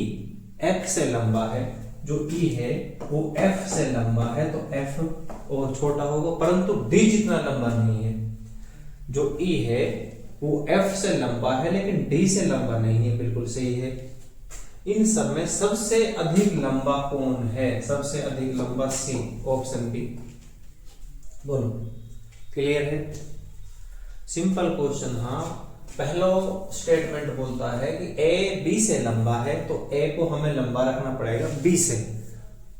एफ से लंबा है। जो ई है वो एफ से लंबा है, तो एफ और छोटा होगा, परंतु डी जितना लंबा नहीं है। जो ई है वो एफ से लंबा है लेकिन डी से लंबा नहीं है। बिल्कुल सही है। इन सब में सबसे अधिक लंबा कौन है? सबसे अधिक लंबा सी, ऑप्शन बी। बोलो, क्लियर है? Simple question. हाँ, पहला स्टेटमेंट बोलता है कि ए बी से लंबा है, तो ए को हमें लंबा रखना पड़ेगा बी से,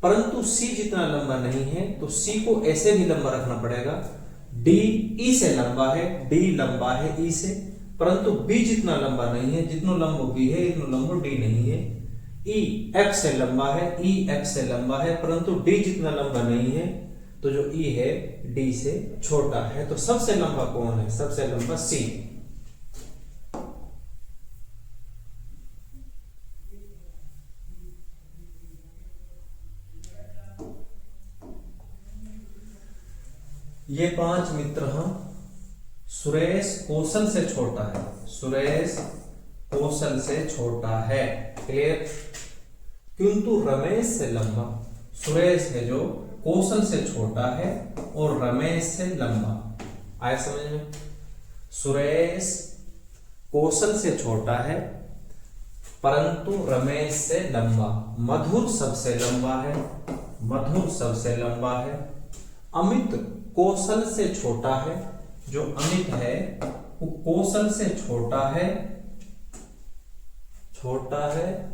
परंतु सी जितना लंबा नहीं है तो सी को ऐसे भी लंबा रखना पड़ेगा। डी ई से लंबा है। डी लंबा है ई से, परंतु बी जितना लंबा नहीं है। जितना लंबा बी है इतना लंबा डी नहीं है। ई एफ से लंबा है। ई एफ से लंबा है, परंतु डी जितना लंबा नहीं है। तो जो ई है डी से छोटा है। तो सबसे लंबा कौन है? सबसे लंबा सी। ये 5 मित्र हैं। सुरेश कौशल से छोटा है। सुरेश कौशल से छोटा है। क्लियर? किंतु रमेश से लंबा। सुरेश है जो कौशल से छोटा है और रमेश से लंबा। आया समझ में? सुरेश कौशल से छोटा है परंतु रमेश से लंबा। मधुर सबसे लंबा है। मधुर सबसे लंबा है। अमित कौशल से छोटा है। जो अमित है वो कौशल से छोटा है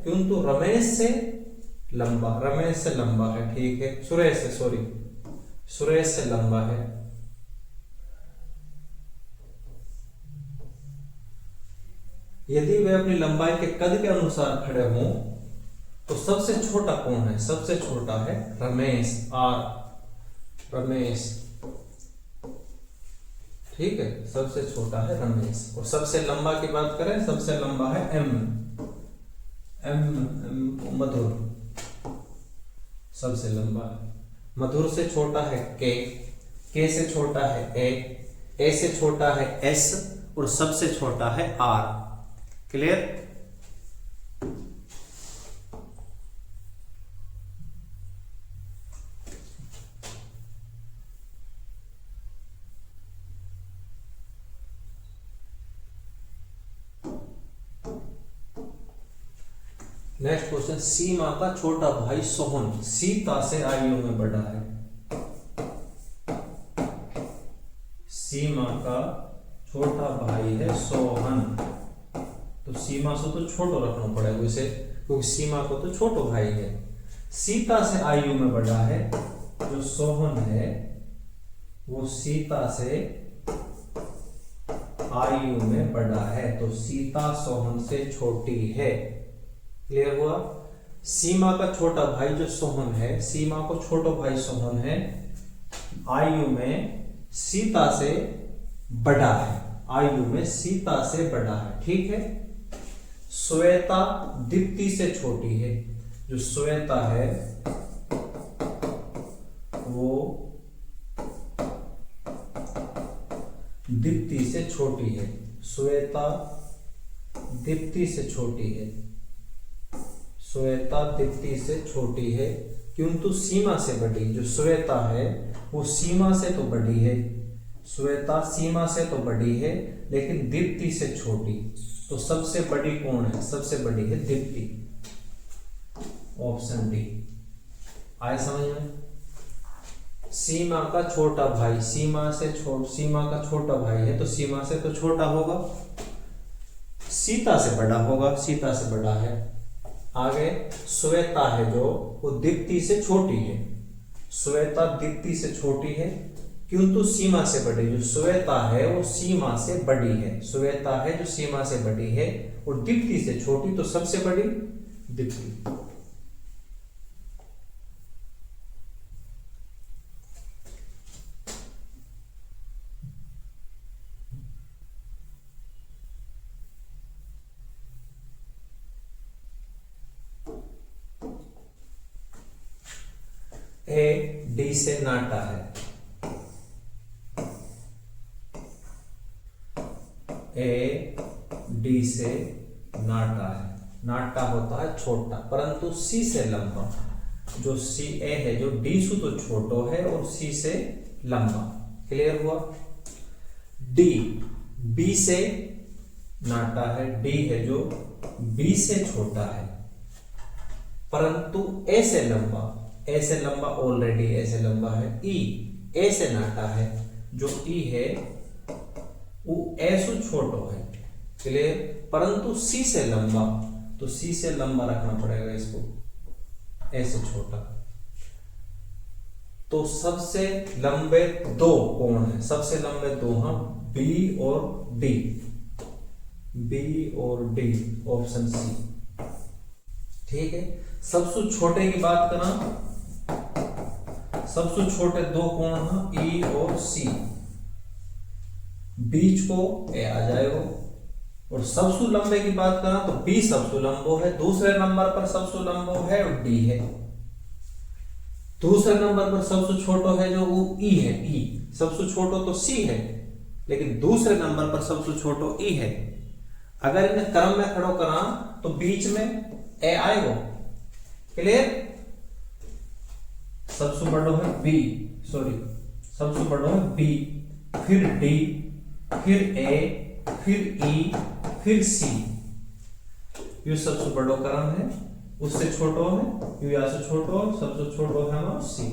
किंतु रमेश से लंबा। रमेश से लंबा है। ठीक है, सुरेश से लंबा है। यदि वे अपनी लंबाई के कद के अनुसार खड़े हों तो सबसे छोटा कौन है? सबसे छोटा है रमेश। रमेश। ठीक है, सबसे छोटा है रमेश। और सबसे लंबा की बात करें, सबसे लंबा है एम मधुर। सबसे लंबा है। मधुर से छोटा है के से छोटा है ए से छोटा है एस और सबसे छोटा है आर। क्लियर? नेक्स्ट क्वेश्चन, सीमा का छोटा भाई सोहन सीता से आयु में बड़ा है। सीमा का छोटा भाई है सोहन, तो सीमा से तो छोटो रखना पड़ेगा इसे, क्योंकि सीमा को तो छोटो भाई है। सीता से आयु में बड़ा है। जो सोहन है वो सीता से आयु में बड़ा है, तो सीता सोहन से छोटी है। क्लियर हुआ? सीमा का छोटा भाई जो सोहन है, सीमा को छोटो भाई सोहन है, आयु में सीता से बड़ा है, आयु में सीता से बड़ा है, ठीक है। श्वेता दीप्ति से छोटी है, जो श्वेता है वो दीप्ति से छोटी है, श्वेता दीप्ति से छोटी है, श्वेता दीप्ति से छोटी है, किंतु सीमा से बड़ी। जो श्वेता है वो सीमा से तो बड़ी है, श्वेता सीमा से तो बड़ी है लेकिन दीप्ति से छोटी। तो सबसे बड़ी कौन है? सबसे बड़ी है दीप्ति, ऑप्शन डी। आए समझ में? सीमा का छोटा भाई, सीमा का छोटा भाई है तो सीमा से तो छोटा होगा, सीता से बड़ा होगा, सीता से बड़ा है। आगे श्वेता है जो वो दीप्ति से छोटी है, श्वेता दीप्ति से छोटी है किंतु सीमा से बड़ी। जो श्वेता है वो सीमा से बड़ी है, श्वेता है जो सीमा से बड़ी है और दीप्ति से छोटी, तो सबसे बड़ी दीप्ति। ए डी से नाटा है, ए डी से नाटा है। नाटा होता है छोटा परंतु सी से लंबा। जो सी ए है जो डी से तो छोटो है और सी से लंबा। क्लियर हुआ? डी बी से नाटा है, डी है जो बी से छोटा है परंतु ए से लंबा, ए से लंबा ऑलरेडी ए से लंबा है। ई ए से नाटा है, जो ई है वो ए से छोटो है। क्लियर? परंतु सी से लंबा, तो सी से लंबा रखना पड़ेगा इसको, ए से छोटा। तो सबसे लंबे दो कौन है? सबसे लंबे दो हैं बी और डी, बी और डी, ऑप्शन सी। ठीक है। सबसे छोटे की बात करा, सबसे छोटे दो कौन है? ई और सी। बीच को ए आ जाएगा। और सबसे लंबे की बात करा तो बी सबसे लंबो है, दूसरे नंबर पर सबसे लंबो है और डी है। दूसरे नंबर पर सबसे छोटो है जो वो ई है, ई सबसे छोटो तो सी है लेकिन दूसरे नंबर पर सबसे छोटो ई है। अगर इन्हें क्रम में खड़ो करा तो बीच में ए आएगा। क्लियर? सबसे बड़ो है बी, सॉरी सबसे बड़ो है बी, फिर डी, फिर ए, फिर ई, फिर सी। ये सबसे बड़ो क्रम है, उससे छोटो है यू, या से छोटो, सबसे छोटो है ना सी।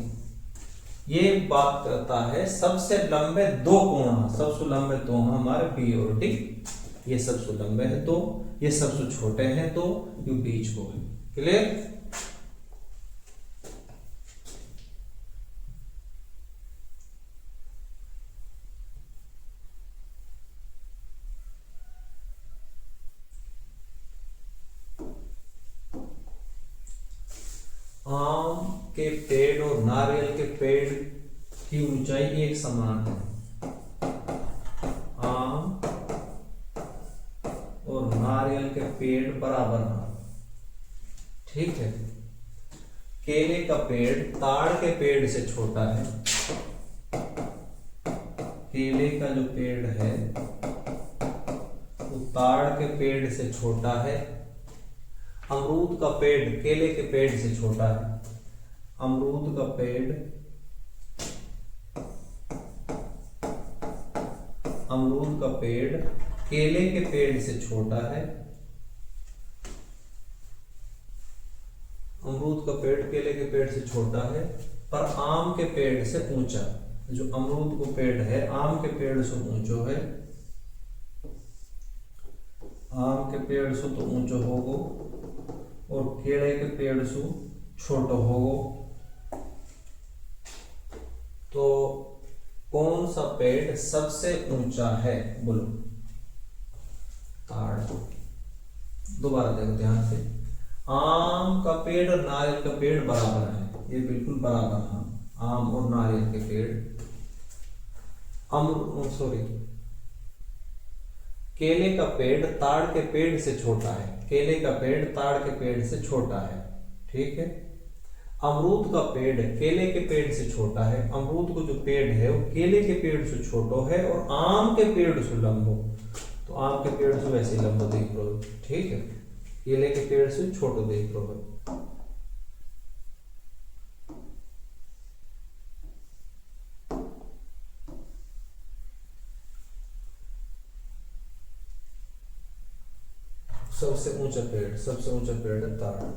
ये बात करता है सबसे लंबे दो कोण हैं, सबसे लंबे दो हैं हमारे बी और डी। ये सबसे लंबे हैं दो, ये सबसे छोटे हैं दो, यू बीच को है। क्लियर? आम के पेड़ और नारियल के पेड़ की ऊंचाई एक समान है। आम और नारियल के पेड़ बराबर हैं। ठीक है। केले का पेड़ ताड़ के पेड़ से छोटा है। केले का जो पेड़ है वो ताड़ के पेड़ से छोटा है। अमरूद का पेड़ केले के पेड़ से छोटा है। अमरूद का पेड़ केले के पेड़ से छोटा है। अमरूद का पेड़ केले के पेड़ से छोटा है पर आम के पेड़ से ऊंचा। जो अमरूद का पेड़ है आम के पेड़ से ऊंचो है। आम के पेड़ से तो ऊंचो होगो और केले के पेड़ से छोटो होगो। तो कौन सा पेड़ सबसे ऊंचा है? बोलो। ताड़। दोबारा देखो ध्यान से। आम का पेड़ और नारियल का पेड़ बराबर है, ये बिल्कुल बराबर है। आम और नारियल के पेड़, केले का पेड़ ताड़ के पेड़ से छोटा है, केले का पेड़ ताड़ के पेड़ से छोटा है, ठीक है। अमरूद का पेड़ केले के पेड़ से छोटा है, अमरूद को जो पेड़ है वो केले के पेड़ से छोटो है और आम के पेड़ से लंबो, तो आम के पेड़ से वैसे लंबो देख लो, ठीक है। केले के पेड़ से छोटो देख लो है। सबसे ऊंचा पेड़ है ताड़।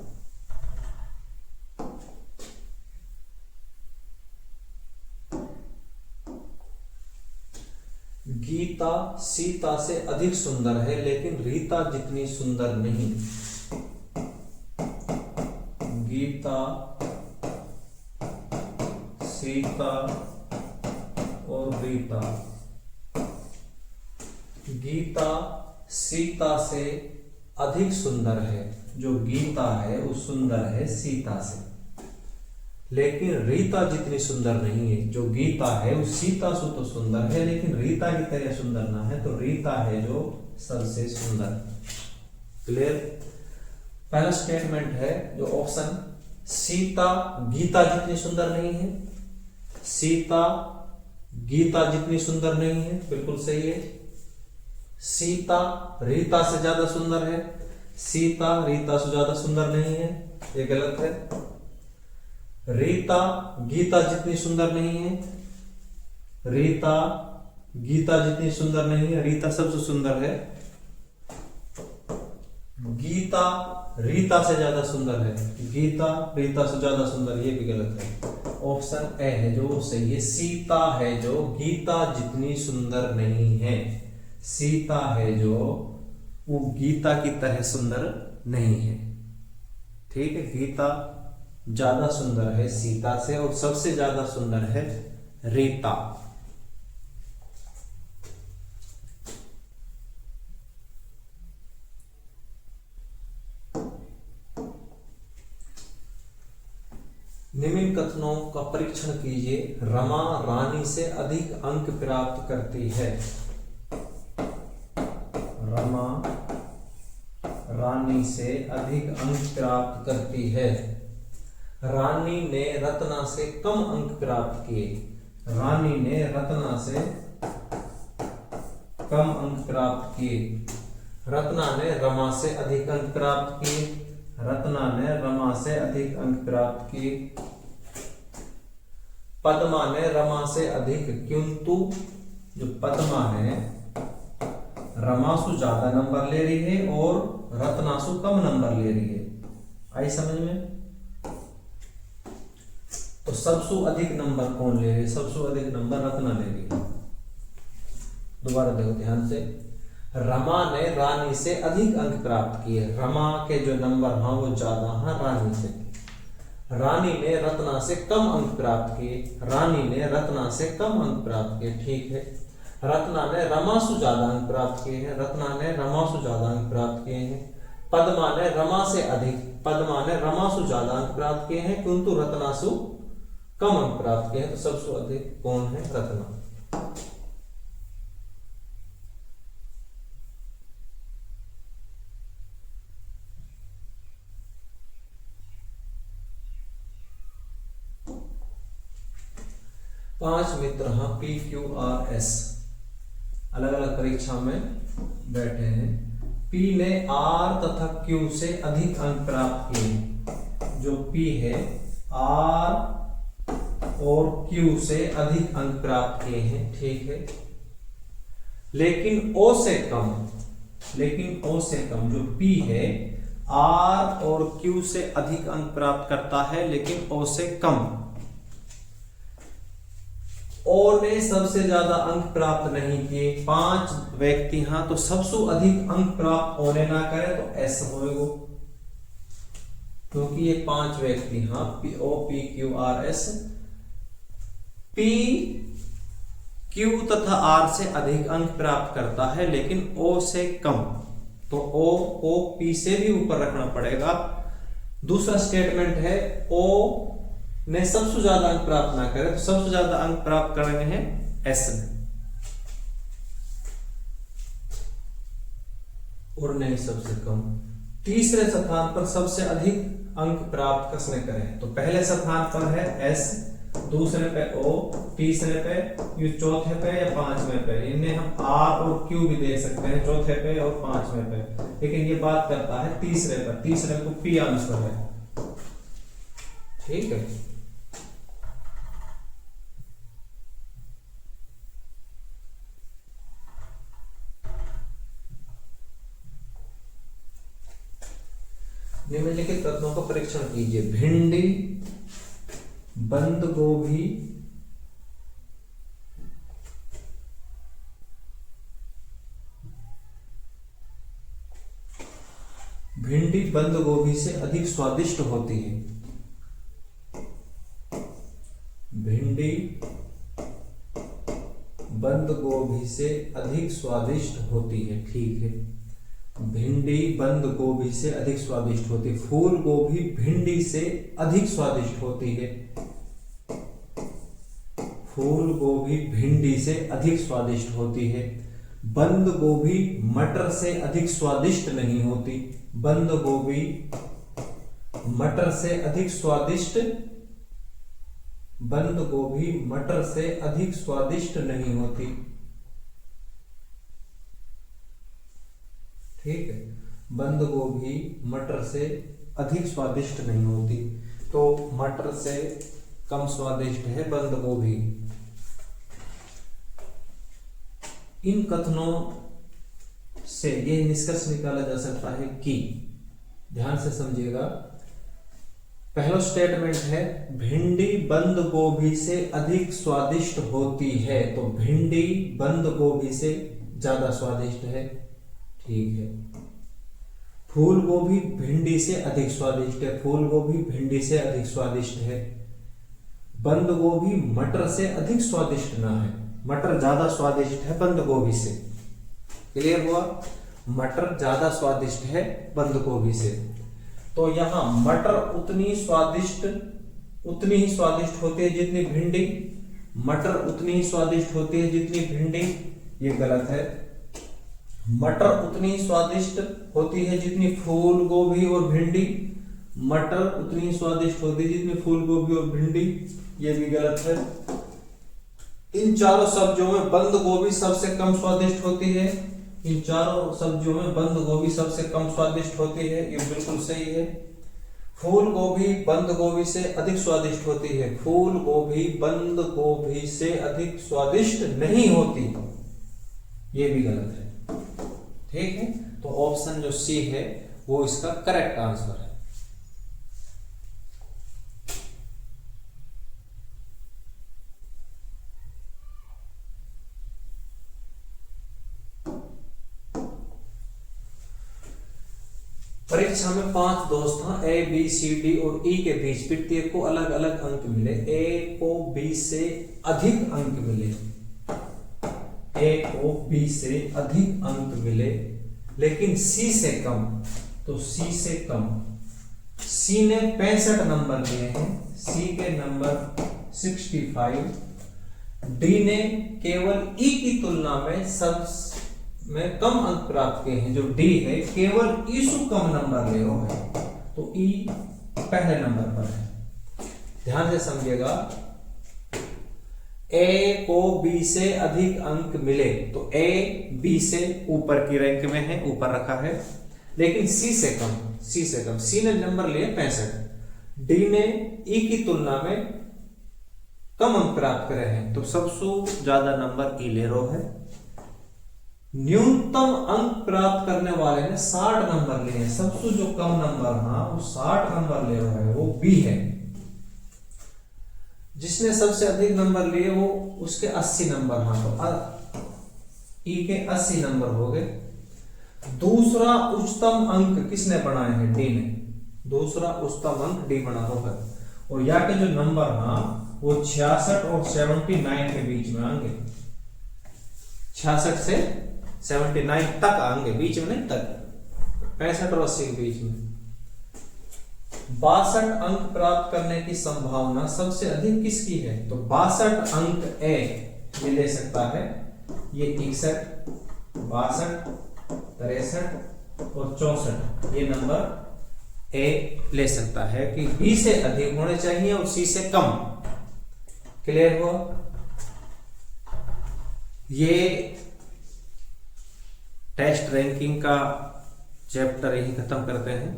गीता सीता से अधिक सुंदर है लेकिन रीता जितनी सुंदर नहीं। गीता सीता और रीता, गीता सीता से अधिक सुंदर है, जो गीता है वो सुंदर है सीता से, लेकिन रीता जितनी सुंदर नहीं है। जो गीता है वो सीता से तो सुंदर है लेकिन रीता की तरह सुंदर ना है, तो रीता है जो सबसे सुंदर। क्लियर। पहला स्टेटमेंट है जो ऑप्शन, सीता गीता जितनी सुंदर नहीं है, सीता गीता जितनी सुंदर नहीं है, बिल्कुल सही है। सीता रीता से ज्यादा सुंदर है, सीता रीता से ज्यादा सुंदर नहीं है, ये गलत है। रीता गीता जितनी सुंदर नहीं है, रीता गीता जितनी सुंदर नहीं है, रीता सबसे सुंदर है। गीता रीता से ज्यादा सुंदर है, गीता रीता से ज्यादा सुंदर, ये भी गलत है। ऑप्शन ए है जो सही है, सीता है जो गीता जितनी सुंदर नहीं है, सीता है जो वो गीता की तरह सुंदर नहीं है, ठीक है। गीता ज्यादा सुंदर है सीता से और सबसे ज्यादा सुंदर है रीता। निम्न कथनों का परीक्षण कीजिए। रमा रानी से अधिक अंक प्राप्त करती है। रमा रानी से अधिक अंक प्राप्त करती है। रानी ने रत्ना से कम अंक प्राप्त किए। रानी ने रत्ना से कम अंक प्राप्त किए। रत्ना ने रमा से अधिक अंक प्राप्त किए। रत्ना ने रमा से अधिक अंक प्राप्त किए। पद्मा ने रमा से अधिक, किंतु जो पद्मा है रमा से ज्यादा नंबर ले रही है और रत्ना से कम नंबर ले रही है। आई समझ में? तो सबसे अधिक नंबर कौन ले रही है? सबसे अधिक नंबर रत्ना ले रही है। दोबारा देखो ध्यान से। रमा ने रानी से अधिक अंक प्राप्त किए। रमा के जो नंबर हाँ वो ज्यादा हैं रानी से। रानी ने रत्ना से कम अंक प्राप्त किए। रानी ने रत्ना से कम अंक प्राप्त किए, ठीक है। रत्ना ने रमा से ज्यादा अंक प्राप्त किए हैं। रत्ना ने रमा से ज्यादा अंक प्राप्त किए हैं। पद्मा ने रमा से अधिक, पद्मा ने रमा से ज्यादा अंक प्राप्त किए हैं, किंतु रत्ना से कम अंक प्राप्त किए हैं। तो सबसे अधिक कौन है? रत्ना। पांच मित्र हाँ PQRS अलग अलग परीक्षा में बैठे हैं। P ने R तथा Q से अधिक अंक प्राप्त किए। जो P है R और Q से अधिक अंक प्राप्त किए हैं, ठीक है। लेकिन O से कम, लेकिन O से कम जो P है R और Q से अधिक अंक प्राप्त करता है लेकिन O से कम। ओ ने सबसे ज्यादा अंक प्राप्त नहीं किए। पांच व्यक्ति हाँ, तो सबसे अधिक अंक प्राप्त होने ना करे तो एस होएगा, क्योंकि ये पांच व्यक्ति हाँ POPQRS P Q तथा R से अधिक अंक प्राप्त करता है लेकिन O से कम, तो O को P से भी ऊपर रखना पड़ेगा। दूसरा स्टेटमेंट है O ने सबसे ज्यादा अंक प्राप्त ना करे तो सबसे ज्यादा अंक प्राप्त करेंगे हैं एस ने, और नहीं सबसे कम। तीसरे स्थान पर सबसे अधिक अंक प्राप्त किसने करे, तो पहले स्थान पर है एस, दूसरे पे ओ, तीसरे पे यू, चौथे पे या पांचवें पे, इन्हें हम आर और क्यू भी दे सकते हैं, चौथे पे और पांचवें पे, लेकिन ये बात करता है तीसरे पर, तीसरे को पी आंसर है। ठीक है, निम्नलिखित तत्वों का परीक्षण कीजिए। भिंडी, बंद गोभी, भिंडी बंद गोभी से अधिक स्वादिष्ट होती है। भिंडी बंद गोभी से अधिक स्वादिष्ट होती है। ठीक है, भिंडी बंद गोभी से अधिक स्वादिष्ट होती है। फूल गोभी भिंडी से अधिक स्वादिष्ट होती है। फूल गोभी भिंडी से अधिक स्वादिष्ट होती है। बंद गोभी मटर से अधिक स्वादिष्ट नहीं होती। बंद गोभी मटर से अधिक स्वादिष्ट, बंद गोभी मटर से अधिक स्वादिष्ट नहीं होती। ठीक है, बंद गोभी मटर से अधिक स्वादिष्ट नहीं होती, तो मटर से कम स्वादिष्ट है बंद गोभी। इन कथनों से यह निष्कर्ष निकाला जा सकता है कि, ध्यान से समझिएगा, पहला स्टेटमेंट है भिंडी बंद गोभी से अधिक स्वादिष्ट होती है, तो भिंडी बंद गोभी से ज्यादा स्वादिष्ट है। ठीक है, फूल गोभी भिंडी से अधिक स्वादिष्ट है। फूल गोभी भिंडी से अधिक स्वादिष्ट है। बंद गोभी मटर से अधिक स्वादिष्ट ना है, मटर ज्यादा स्वादिष्ट है बंद गोभी से। क्लियर हुआ, मटर ज्यादा स्वादिष्ट है बंद गोभी से। तो यहां मटर उतनी ही स्वादिष्ट होती है जितनी भिंडी, मटर उतनी ही स्वादिष्ट होती है जितनी भिंडी, ये गलत है। मटर उतनी ही स्वादिष्ट होती है जितनी फूल गोभी और भिंडी, मटर उतनी ही स्वादिष्ट होती है जितनी फूल गोभी और भिंडी, ये भी गलत है। इन चारों सब्जियों में बंद गोभी सबसे कम स्वादिष्ट होती है। इन चारों सब्जियों में बंद गोभी सबसे कम स्वादिष्ट होती है, ये बिल्कुल सही है। फूल गोभी बंद गोभी से अधिक स्वादिष्ट होती है। फूल गोभी बंद गोभी से अधिक स्वादिष्ट नहीं होती, ये भी गलत है। ठीक है, तो ऑप्शन जो सी है वो इसका करेक्ट आंसर है। परीक्षा में 5 दोस्त हैं, ए बी सी डी और ई के बीच प्रत्येक को अलग अलग अंक मिले। ए को बी से अधिक अंक मिले, ए को बी से अधिक अंक मिले, लेकिन सी से कम। तो सी से कम, सी ने 65 नंबर लिए हैं, सी के नंबर 65, डी ने केवल ई की तुलना में सब में कम अंक प्राप्त किए हैं। जो डी है केवल ई से कम नंबर ले रहा है, तो ई पहले नंबर पर है। ध्यान से समझिएगा, ए को बी से अधिक अंक मिले तो ए बी से ऊपर की रैंक में है, ऊपर रखा है, लेकिन सी से कम, सी से कम। सी ने नंबर लिए 65, डी ने ई की तुलना में कम अंक प्राप्त करे हैं, तो सबसे ज्यादा नंबर ई ले रहा है। न्यूनतम अंक प्राप्त करने वाले ने 60 नंबर लिए हैं, सबसे जो कम नंबर हाँ वो 60 नंबर ले रहा है, वो बी है। जिसने सबसे अधिक नंबर लिए वो उसके 80 नंबर, हाँ तो ई के 80 नंबर हो गए। दूसरा उच्चतम अंक किसने बनाए हैं? डी ने। दूसरा उच्चतम अंक डी बना होगा, और यहाँ के जो नंबर हाँ वो 66 और 79 के बीच में आएंगे। 66 से 79 तक आएंगे, बीच में नहीं तक, 65 और 80 के बीच में। 62 अंक प्राप्त करने की संभावना सबसे अधिक किसकी है? तो 62 अंक ए ये ले सकता है, ये 61, 62, 63 और 64 ये नंबर ए ले सकता है कि बी से अधिक होने चाहिए और सी से कम। क्लियर हुआ? ये टेस्ट रैंकिंग का चैप्टर यही खत्म करते हैं।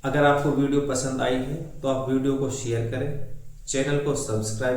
अगर आपको वीडियो पसंद आई है तो आप वीडियो को शेयर करें, चैनल को सब्सक्राइब